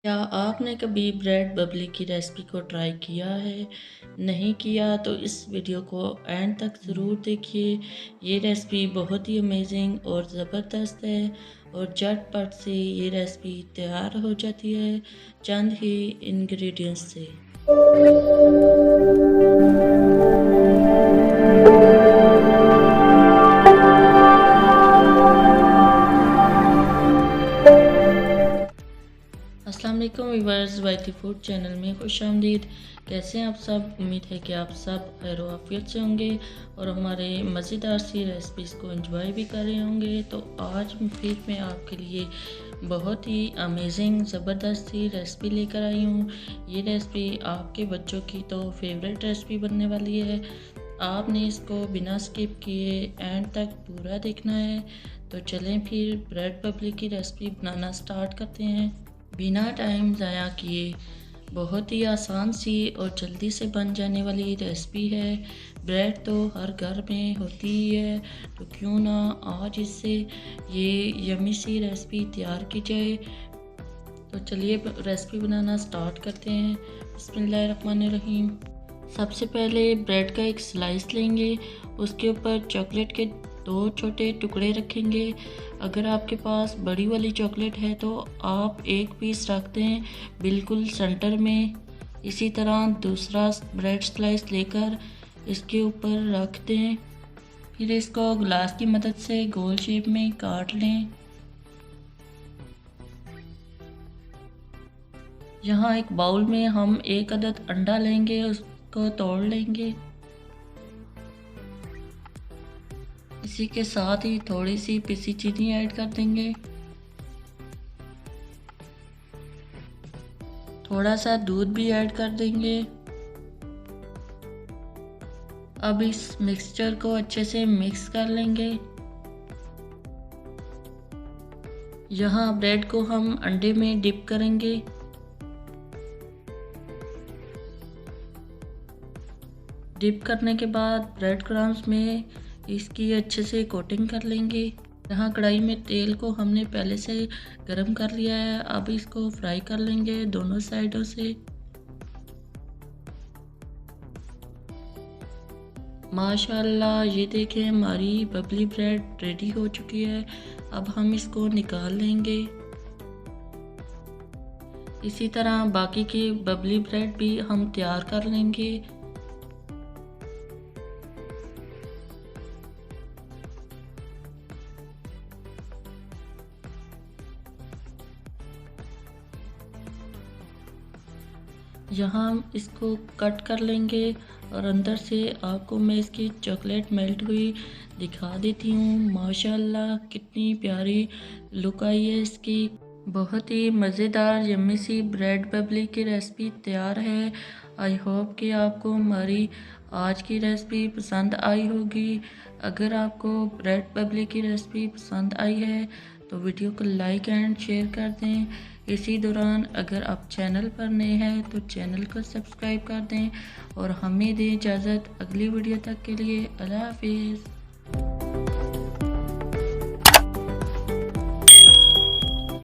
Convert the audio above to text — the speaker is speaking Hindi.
क्या आपने कभी ब्रेड बबली की रेसिपी को ट्राई किया है? नहीं किया तो इस वीडियो को एंड तक ज़रूर देखिए। ये रेसिपी बहुत ही अमेजिंग और ज़बरदस्त है और झटपट से ये रेसिपी तैयार हो जाती है चंद ही इंग्रेडिएंट्स से। अस्सलाम वालेकुम व्यूअर्स, वाईटी फूड चैनल में खुशामदीद। कैसे हैं आप सब? उम्मीद है कि आप सब खैर आफियत से होंगे और हमारे मज़ेदार सी रेसिपीज़ को एंजॉय भी कर रहे होंगे। तो आज फिर मैं आपके लिए बहुत ही अमेजिंग ज़बरदस्त सी रेसिपी लेकर आई हूँ। ये रेसिपी आपके बच्चों की तो फेवरेट रेसिपी बनने वाली है। आपने इसको बिना स्किप किए एंड तक पूरा देखना है। तो चलें फिर ब्रेड बबली की रेसिपी बनाना स्टार्ट करते हैं बिना टाइम ज़ाया किए। बहुत ही आसान सी और जल्दी से बन जाने वाली रेसिपी है। ब्रेड तो हर घर में होती ही है, तो क्यों ना आज इससे ये यमी सी रेसिपी तैयार की जाए। तो चलिए रेसिपी बनाना स्टार्ट करते हैं। बिस्मिल्लाहिर्रहमानिर्रहीम। सबसे पहले ब्रेड का एक स्लाइस लेंगे, उसके ऊपर चॉकलेट के 2 छोटे टुकड़े रखेंगे। अगर आपके पास बड़ी वाली चॉकलेट है तो आप एक पीस रख दें बिल्कुल सेंटर में। इसी तरह दूसरा ब्रेड स्लाइस लेकर इसके ऊपर रख दें। फिर इसको ग्लास की मदद से गोल शेप में काट लें। यहाँ एक बाउल में हम एक अदद अंडा लेंगे, उसको तोड़ लेंगे। इसी के साथ ही थोड़ी सी पिसी चीनी ऐड कर देंगे। थोड़ा सा दूध भी ऐड कर देंगे। अब इस मिक्सचर को अच्छे से मिक्स कर लेंगे। यहाँ ब्रेड को हम अंडे में डिप करेंगे। डिप करने के बाद ब्रेड क्रम्स में इसकी अच्छे से कोटिंग कर लेंगे। यहाँ कढ़ाई में तेल को हमने पहले से गरम कर लिया है। अब इसको फ्राई कर लेंगे दोनों साइडों से। माशाल्लाह, ये देखें हमारी बबली ब्रेड रेडी हो चुकी है। अब हम इसको निकाल लेंगे। इसी तरह बाकी की बबली ब्रेड भी हम तैयार कर लेंगे। यहाँ हम इसको कट कर लेंगे और अंदर से आपको मैं इसकी चॉकलेट मेल्ट हुई दिखा देती हूँ। माशाल्लाह, कितनी प्यारी लुक आई है इसकी। बहुत ही मज़ेदार यम्मी सी ब्रेड बबली की रेसिपी तैयार है। आई होप कि आपको हमारी आज की रेसिपी पसंद आई होगी। अगर आपको ब्रेड बबली की रेसिपी पसंद आई है तो वीडियो को लाइक एंड शेयर कर दें। इसी दौरान अगर आप चैनल पर नए हैं तो चैनल को सब्सक्राइब कर दें और हमें दें इजाज़त अगली वीडियो तक के लिए। अल्लाह हाफिज़।